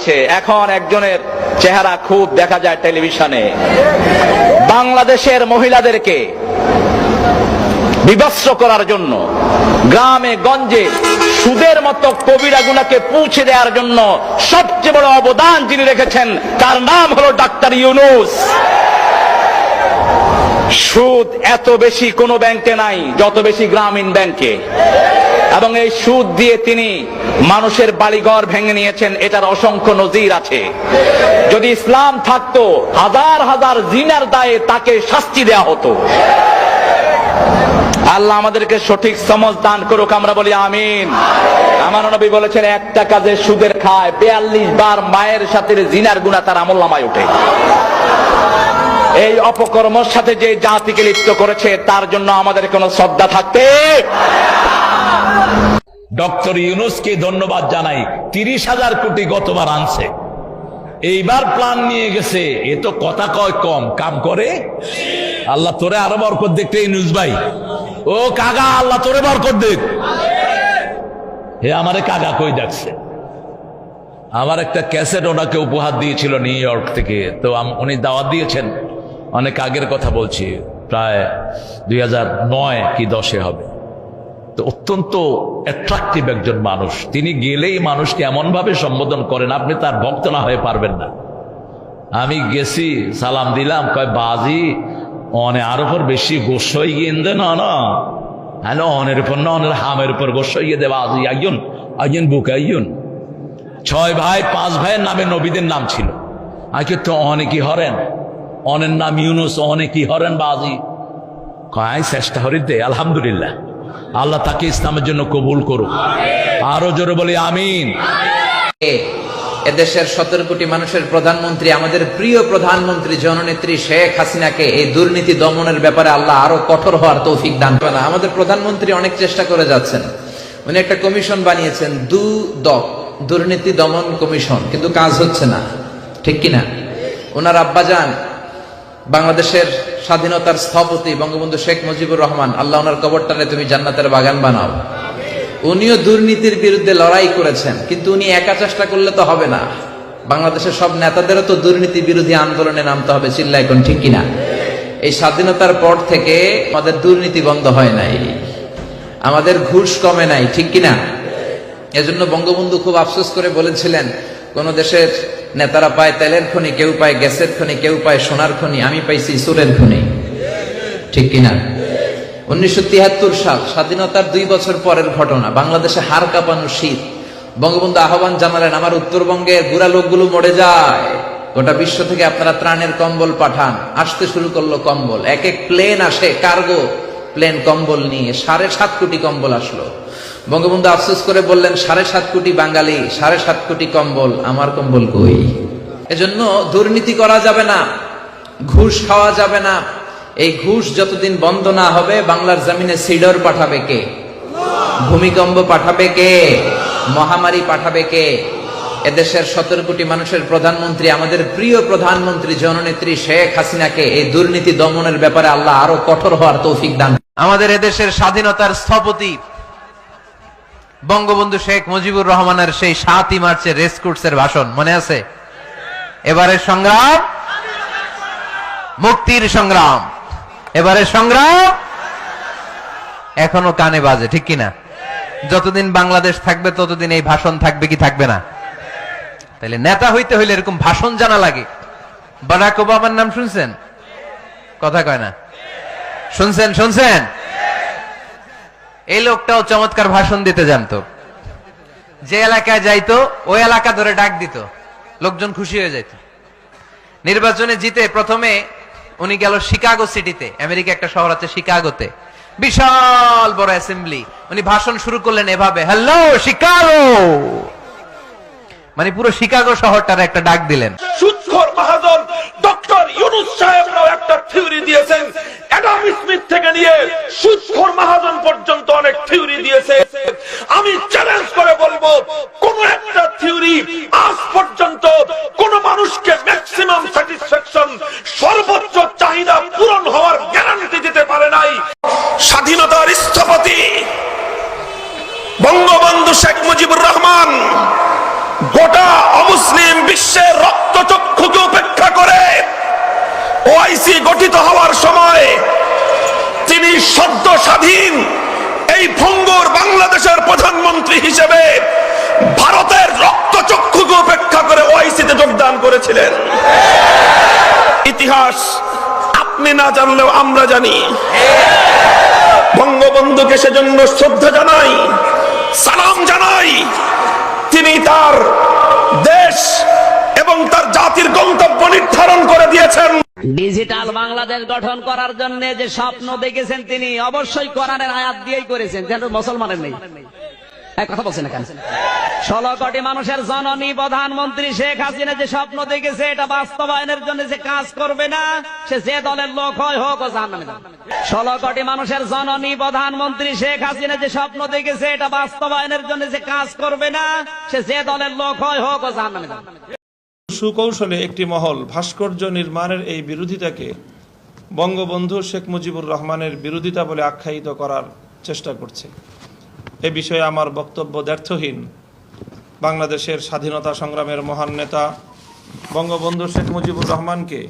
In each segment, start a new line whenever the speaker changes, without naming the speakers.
হয়েছে। এখন একজনের চেহারা খুব দেখা যায় টেলিভিশনে। বাংলাদেশের মহিলাদেরকে বিভৎস করার জন্য, গ্রামে গঞ্জে সুদের মতো কবিরা গুনাহকে পৌঁছে দেওয়ার জন্য সবচেয়ে বড় অবদান যিনি রেখেছেন তার নাম হলো ডাক্তার ইউনূস। সুদ এত বেশি কোনো ব্যাংকে নাই যত বেশি গ্রামীণ ব্যাংকে, এবং এই সুদ দিয়ে তিনি মানুষের বাড়িঘর ভেঙে নিয়েছেন। এটার অসংখ্য নজির আছে। যদি ইসলাম থাকতো হাজার হাজার জিনার দায়ে তাকে শাস্তি দেয়া হতো। আল্লাহ আমাদেরকে সঠিক সমঝ দান করুক, আমরা বলি আমিন। আমার নবী বলেছেন, একটা কাজে সুদের খায় 42 বার মায়ের সাথে জিনার গুনাহ তার আমলনামায় ওঠে। এই অপকর্মের সাথে যে জাতিকে লিপ্ত করেছে তার জন্য আমাদের কোনো শ্রদ্ধা থাকতে।
ডক্টর ইউনূসকে ধন্যবাদ জানাই, 30,000 কোটি গতবার আনছে, এইবার প্ল্যান নিয়ে গেছে। এ তো কথা কয় কম, কাম করে। আল্লাহ তোরে আরো বরকত দেখতে ইউনূস ভাই। ও কাগা, আল্লাহ তোরে বরকত দেখ। হে আমারে কাগা কই দেখছে। আমার একটা ক্যাসেট ওনাকে উপহার দিয়েছিল নিউ ইয়র্ক থেকে, তো উনি দাওয়াত দিয়েছেন। অনেক আগের কথা বলছি, প্রায় 2009 কি 10 হবে। তো অত্যন্ত অ্যাট্রাকটিভ একজন মানুষ। তিনি গেলেই মানুষকে এমন ভাবে সম্বোধন করেন, আপনি তার ভক্ত না হয়ে পারবেন না। আমি গেছি, সালাম দিলাম, কয় বাজি অনে আর উপর বেশি গোস হয়ে গিয়ে দে না না, হ্যালো অনের উপর না, অনের হামের উপর গোস হয়ে দে বাজি। একজন বুক একজন 6 ভাই 5 ভাইয়ের নামে নবীদের নাম ছিল। আগে তো অনেকই হরেন, অনের নাম ইউনূস, অনেকই হরেন বাজি। কয় চেষ্টা হরি দে, আলহামদুলিল্লাহ, আল্লাহ তাকে ইসলামের জন্য কবুল করুক। আরো জোরে বলি আমিন।
এদেশের 17 কোটি মানুষের প্রধানমন্ত্রী, আমাদের প্রিয় প্রধানমন্ত্রী জননেত্রী শেখ হাসিনাকে এই দুর্নীতি দমনের ব্যাপারে আল্লাহ আরো কঠোর হওয়ার তৌফিক দান করেন। আমাদের প্রধানমন্ত্রী অনেক চেষ্টা করে যাচ্ছেন। উনি একটা কমিশন বানিয়েছেন, দুর্নীতি দমন কমিশন, কিন্তু কাজ হচ্ছে না, ঠিক কিনা? ওনার আব্বাজান বাংলাদেশের স্বাধীনতার স্থপতি বঙ্গবন্ধু শেখ মুজিবুর রহমান, আল্লাহ ওনার কবরটারে তুমি জান্নাতের বাগান বানাও। উনিও দুর্নীতির বিরুদ্ধে লড়াই করেছেন, কিন্তু উনি একা চেষ্টা করলে তো হবে না। বাংলাদেশের সব নেতাদেরও তো দুর্নীতি বিরোধী আন্দোলনে নামতে হবে, চিল্লায় কোন ঠিক কিনা? এই স্বাধীনতার পর থেকে আমাদের দুর্নীতি বন্ধ হয় নাই, আমাদের ঘুষ কমে নাই, ঠিক কিনা? এজন্য বঙ্গবন্ধু খুব আফসোস করে বলেছিলেন, কোন দেশের নেতারা পায় তেলের খনি, কেউ পায় গ্যাসের খনি, কেউ পায় সোনার খনি, আমি পাইছি সুরের খনি, ঠিক কিনা? 1973 সাল, স্বাধীনতার 2 বছর পরের ঘটনা, বাংলাদেশে হাড় কাঁপানো শীত। বঙ্গবন্ধু আহ্বান জানালেন, আমার উত্তরবঙ্গের বুড়া লোকগুলো মরে যায়, গোটা বিশ্ব থেকে আপনারা ত্রাণের কম্বল পাঠান। আসতে শুরু করলো কম্বল, এক এক প্লেন আসে, কার্গো প্লেন কম্বল নিয়ে। 7.5 কোটি কম্বল আসলো। বঙ্গবন্ধু আফসোস করে বললেন, 7.5 কোটি বাঙালি, 7.5 কোটি কম্বল, আমার কম্বল কই? এজন্য দুর্নীতি করা যাবে না, ঘুষ খাওয়া যাবে না। এই ঘুষ যতদিন বন্ধ না হবে, বাংলার জমিনে সিডর পাঠাবে কে? ভূমিকম্প পাঠাবে কে? মহামারী পাঠাবে কে? এদেশের 17 কোটি মানুষের প্রধানমন্ত্রী, আমাদের প্রিয় প্রধানমন্ত্রী জননেত্রী শেখ হাসিনাকে এই দুর্নীতি দমনের ব্যাপারে আল্লাহ আরো কঠোর হওয়ার তৌফিক দান। আমাদের এদেশের স্বাধীনতার স্থপতি বঙ্গবন্ধু শেখ মুজিবুর রহমানের সেই 7ই মার্চের রেসকোর্সের ভাষণ মনে আছে? এবারের সংগ্রাম মুক্তির সংগ্রাম, এবারের সংগ্রাম এখনো কানে বাজে, ঠিক কিনা? যতদিন বাংলাদেশ থাকবে ততদিন এই ভাষণ থাকবে কি থাকবে না? তাহলে নেতা হইতে হইলে এরকম ভাষণ জানা লাগে। বারাক ওবামার নাম শুনছেন? কথা কয় না, শুনছেন? এই লোকটাও চমৎকার ভাষণ দিতে জানতো। যে এলাকায় যাইতো ওই এলাকা ধরে ডাক দিত, লোকজন খুশি হয়ে যাইত। নির্বাচনে জিতে প্রথমে উনি গেল শিকাগো সিটিতে, আমেরিকা একটা শহর আছে শিকাগোতে, বিশাল বড় অ্যাসেম্বলি। উনি ভাষণ শুরু করলেন এভাবে, হ্যালো শিকাগো, মানে পুরো শিকাগো শহরটার একটা ডাক দিলেন।
সুদখোর মহাজন ডক্টর ইউনূস সাহেবরাও একটা থিওরি দিয়েছেন, অ্যাডাম স্মিথ থেকে নিয়ে সুদখোর মহাজন পর্যন্ত অনেক থিওরি দিয়েছে। আমি চ্যালেঞ্জ করে বলবো, কোন একটা থিওরি আজ পর্যন্ত কোন মানুষকে ম্যাক্সিমাম স্যাটিসফ্যাকশন, সর্বোচ্চ চাহিদা পূরণ হওয়ার গ্যারান্টি দিতে পারে নাই। স্বাধীনতার স্থপতি বঙ্গবন্ধু শেখ মুজিবুর রহমান গোটা অমুসলিম ওআইসি গঠিত হওয়ার সময় তিনি সদ্য স্বাধীন এই ভঙ্গুর বাংলাদেশের প্রধানমন্ত্রী হিসেবে ভারতের রক্তচক্ষুকে উপেক্ষা করে ওআইসিতে যোগদান করেছিলেন। ইতিহাস আপনি না জানলেও আমরা জানি। বঙ্গবন্ধুকে সেজন্য শ্রদ্ধা জানাই, সালাম জানাই। তিনি তার দেশ এবং তার জাতির গন্তব্য নির্ধারণ করে দিয়েছেন।
ডিজিটাল বাংলাদেশ গঠন করার জন্য যে স্বপ্ন দেখেছেন তিনি অবশ্যই কোরআনের আয়াত দিয়েই করেছেন, যেন মুসলমানের নেই। এক কথা বলছেন এখানে 16 কোটি মানুষের জননী প্রধানমন্ত্রী শেখ হাসিনা যে স্বপ্ন দেখেছে এটা বাস্তবায়নের জন্য যে কাজ করবে না, সে যে দলের লোক হয় হোক ও জাহান্নামে যাবে। 16 কোটি মানুষের জননী প্রধানমন্ত্রী শেখ হাসিনা যে স্বপ্ন দেখেছে এটা বাস্তবায়নের জন্য যে কাজ করবে না, সে যে দলের লোক হয় হোক ও জাহান্নামে যাবে।
সুকৌশলে একটি মহল ভাস্কর্য নির্মাণের এই বিরোধিতাকে বঙ্গবন্ধু শেখ মুজিবুর রহমানের বিরোধিতা বলে আখ্যায়িত করার চেষ্টা করছে। এ বিষয়ে আমার বক্তব্য দ্ব্যর্থহীন। বাংলাদেশের স্বাধীনতা সংগ্রামের মহান নেতা বঙ্গবন্ধু শেখ মুজিবুর রহমানকে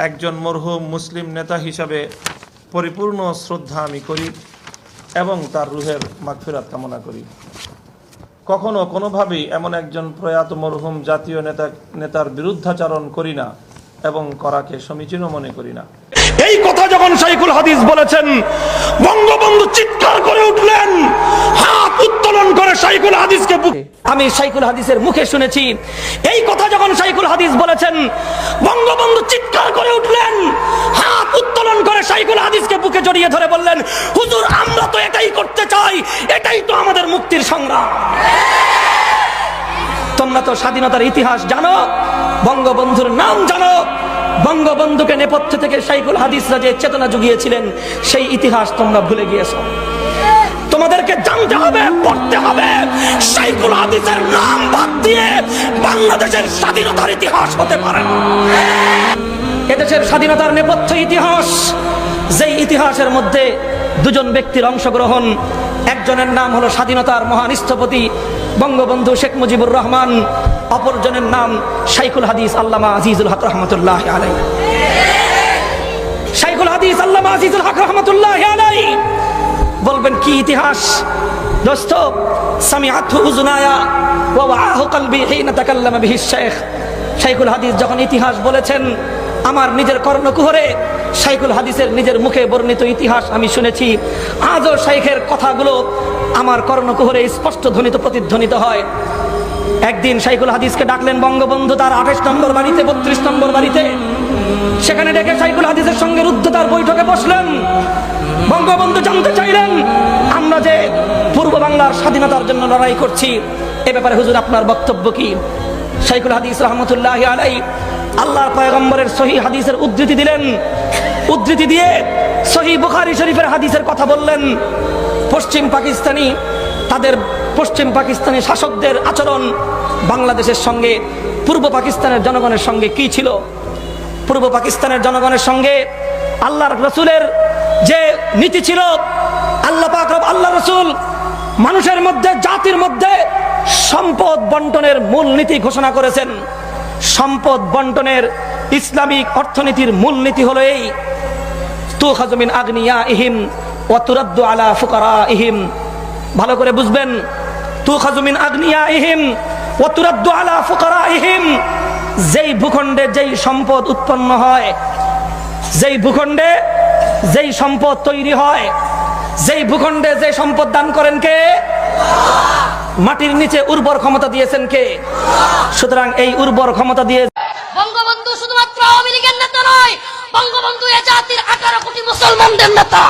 একজন মরহুম মুসলিম নেতা হিসাবে পরিপূর্ণ শ্রদ্ধা আমি করি এবং তার রুহের মাগফিরাত কামনা করি। কখনো কোনোভাবেই এমন একজন প্রয়াত মরহুম জাতীয় নেতার বিরুদ্ধাচরণ করি না এবং করাকে সমীচীন মনে করি না।
এই কথা যখন শাইখুল হাদিস বলেছেন, বঙ্গবন্ধু চিৎকার করে উঠলেন, হাত উত্তোলন করে শাইখুল হাদিসকে
আমি শাইখুল হাদিসের মুখে শুনেছি। এই কথা যখন শাইখুল হাদিস বলেছেন, বঙ্গবন্ধু চিৎকার করে উঠলেন, হাত উত্তোলন করে শাইখুল হাদিসকে বুকে জড়িয়ে ধরে বললেন, হুজুর আমরা তো এটাই করতে চাই, এটাই তো আমাদের মুক্তির সংগ্রাম। তোমরা তো স্বাধীনতার ইতিহাস জানো, বঙ্গবন্ধুর নাম জানো, বঙ্গবন্ধুকে নেপথ্য থেকে শাইখুল হাদিসরা যে চেতনা জুগিয়েছিলেন সেই ইতিহাস তোমরা ভুলে গিয়েছো। তোমাদেরকে জানতে হবে, পড়তে হবে, শাইখুল হাদিসের নাম বাদ দিয়ে বাংলাদেশের স্বাধীনতার ইতিহাস হতে পারে না। এদেশের স্বাধীনতার নেপথ্য ইতিহাস, যেই ইতিহাসের মধ্যে দুজন ব্যক্তির অংশগ্রহণ। একজনের নাম হলো স্বাধীনতার মহান স্থপতি বঙ্গবন্ধু শেখ মুজিবুর রহমান, অপরজনের নাম শাইখুল হাদিস আল্লামা আজিজুল হক রহমতুল্লাহ আলাইহি। শাইখুল হাদিস আল্লামা আজিজুল হক রহমতুল্লাহ আলাইহি বলবেন কি ইতিহাস দোস্ত, সামিআতহু উযুনায়া ওয়া ওয়াআহু কলবি হিনা তাকাল্লামা বিহি শাইখ। শাইখুল হাদিস যখন ইতিহাস বলেছেন, আমার নিজের কর্ণকুহরে শাইখুল হাদিসের নিজের মুখে বর্ণিত ইতিহাস আমি শুনেছি। আজও শাইখের কথাগুলো আমার কর্ণকুহরে স্পষ্ট ধ্বনিত প্রতিধ্বনিত হয়। একদিন শাইখুল হাদিসকে ডাকলেন বঙ্গবন্ধু তার 28 নম্বর বাড়িতে, 32 নম্বর বাড়িতে। সেখানে ডেকে শাইখুল হাদিসের সঙ্গে রুদ্ধতার বৈঠকে বসলেন। বঙ্গবন্ধু জানতে চাইলেন, আমরা যে পূর্ব বাংলার স্বাধীনতার জন্য লড়াই করছি, এ ব্যাপারে হুজুর আপনার বক্তব্য কি? শাইখুল হাদিস রহমতুল্লাহি আলাইহি আল্লাহর পয়গম্বরের সহিহ হাদিসের উদ্ধৃতি দিলেন। উদ্ধৃতি দিয়ে সহিহ বুখারী শরীফের হাদিসের কথা বললেন। পশ্চিম পাকিস্তানি শাসকদের আচরণ বাংলাদেশের সঙ্গে পূর্ব পাকিস্তানের জনগণের সঙ্গে কি ছিল? পূর্ব পাকিস্তানের জনগণের সঙ্গে আল্লাহর রাসূলের যে নীতি ছিল, আল্লাহ রাসূল মানুষের মধ্যে, জাতির মধ্যে সম্পদ বন্টনের মূল নীতি ঘোষণা করেছেন। সম্পদ বন্টনের ইসলামিক অর্থনীতির মূল নীতি হলো এই, তুখাযু মিন আগনিয়াইহিম ওয়া তুরাদ্দু আলা ফুকারাইহিম। ভালো করে বুঝবেন, তুখাযু মিন আগনিয়াইহিম ওয়া তুরাদ্দু আলা ফুকারাইহিম। যেই ভূখণ্ডে যেই সম্পদ উৎপন্ন হয়, যেই ভূখণ্ডে যেই সম্পদ তৈরি হয়, যেই ভূখণ্ডে যে সম্পদ দান করেন কে? মাটির নিচে উর্বর ক্ষমতা দিয়েছেন কে? সুতরাং এই উর্বর ক্ষমতা দিয়ে
বঙ্গবন্ধু শুধুমাত্র আওয়ামী লীগের নেতা নয়, বঙ্গবন্ধু এ জাতির 18 কোটি মুসলমানদের নেতা।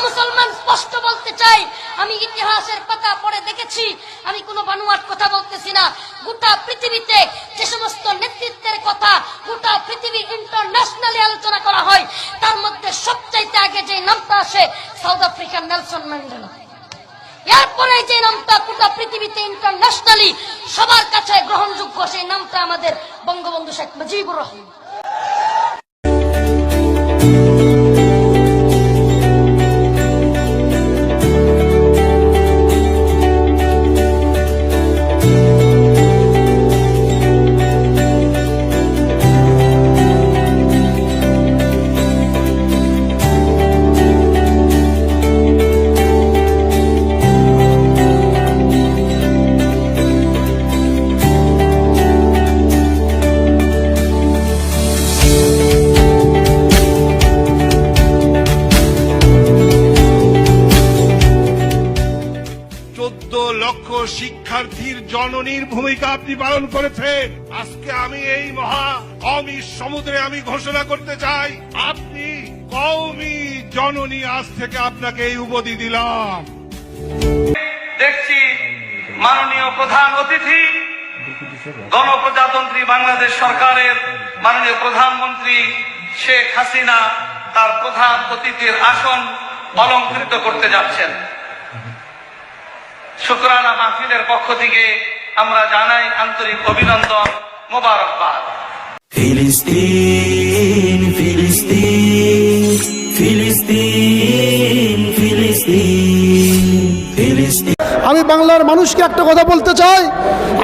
মুসলমান স্পষ্ট বলতে চাই, আমি ইতিহাসের পাতা পড়ে দেখেছি, আমি কোনো বানোয়াট কথা বলতেছি না। গোটা পৃথিবীতে যে সমস্ত নেতৃত্বের কথা গোটা পৃথিবী ইন্টারন্যাশনালি আলোচনা করা হয়, তার মধ্যে সবচাইতে আগে যে নামটা আসে সাউথ আফ্রিকার নেলসন ম্যান্ডেলা। এরপরে যে নামটা গোটা পৃথিবীতে ইন্টারন্যাশনালি সবার কাছে গ্রহণযোগ্য, সেই নামটা আমাদের বঙ্গবন্ধু শেখ মুজিবুর রহমান।
আপনি পালন করেছেন। আজকে আমি এই মহা অমির সমুদ্রে আমি ঘোষণা করতে চাই, আপনি কওমি জননী, আজ থেকে আপনাকে এই উপাধি দিলাম।
দেখছি মাননীয় প্রধান অতিথি গণপ্রজাতন্ত্রী বাংলাদেশ সরকারের মাননীয় প্রধানমন্ত্রী শেখ হাসিনা তার প্রধান অতিথির আসন অলংকৃত করতে যাচ্ছেন। শুকরানা মাহফিলের পক্ষ থেকে আমরা জানাই আন্তরিক অভিনন্দন, মোবারকবাদ।
ফিলিস্তিন ফিলিস্তিন ফিলিস্তিন ফিলিস্তিন ফিলিস্তিন।
আমি বাংলার মানুষকে একটা কথা বলতে চাই,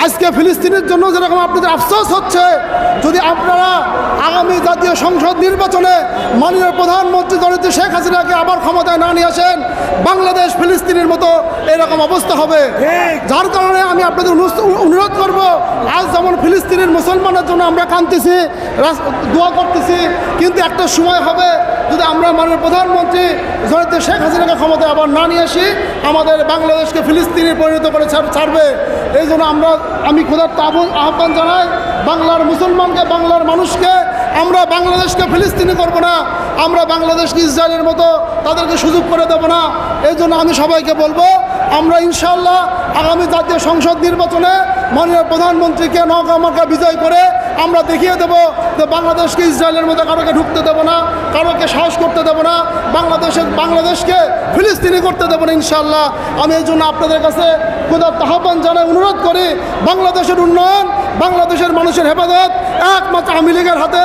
আজকে ফিলিস্তিনের জন্য যেরকম আপনাদের আফসোস হচ্ছে, যদি আপনারা আগামী জাতীয় সংসদ নির্বাচনে মাননীয় প্রধানমন্ত্রী জননেত্রী শেখ হাসিনাকে আবার ক্ষমতায় না নিয়ে আসেন, বাংলাদেশ ফিলিস্তিনের মতো এরকম অবস্থা হবে। যার কারণে আমি আপনাদের অনুরোধ করব, আজ যেমন ফিলিস্তিনের মুসলমানের জন্য আমরা কাঁদতেছি, দোয়া করতেছি, কিন্তু একটা সময় হবে যদি আমরা মাননীয় প্রধানমন্ত্রী জননেত্রী শেখ হাসিনাকে ক্ষমতায় আবার না নিয়ে আসি, আমাদের বাংলাদেশকে ফিলিস্তিনে পরিণত করে ছাড়বে। এই জন্য আমি খোদার আহ্বান জানাই বাংলার মুসলমানকে, বাংলার মানুষকে, আমরা বাংলাদেশকে ফিলিস্তিনি করব না, আমরা বাংলাদেশকে ইসরায়েলের মতো তাদেরকে সুযোগ করে দেব না। এই জন্য আমি সবাইকে বলবো, আমরা ইনশাআল্লাহ আগামী জাতীয় সংসদ নির্বাচনে মাননীয় প্রধানমন্ত্রীকে নৌকা বিজয় করে আমরা দেখিয়ে দেব যে বাংলাদেশকে ইসরায়েলের মতো কারোকে ঢুকতে দেব না, কারোকে সাহস করতে দেব না, বাংলাদেশকে ফিলিস্তিনি করতে দেব না ইনশাআল্লাহ। আমি এই জন্য আপনাদের কাছে খোদার আহ্বান জানাই, অনুরোধ করি, বাংলাদেশের উন্নয়ন, বাংলাদেশের মানুষের হেফাজত একমাত্র আওয়ামী লীগের হাতে,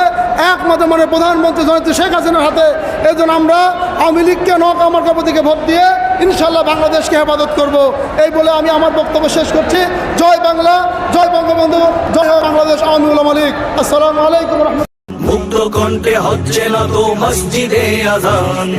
একমাত্র মাননীয় প্রধানমন্ত্রী জননেত্রী শেখ হাসিনার হাতে। এই জন্য আমরা আওয়ামী লীগকে নৌকা প্রতীকে ভোট দিয়ে ইনশাআল্লাহ বাংলাদেশকে হেফাজত করব। এই বলে আমি আমার বক্তব্য শেষ করছি। জয় বাংলা, জয় বঙ্গবন্ধু, জয় বাংলাদেশ আওয়ামী উলামা লীগ। আসসালামু আলাইকুম।
মুক্ত কণ্ঠে হচ্ছে না তো মসজিদে আযান।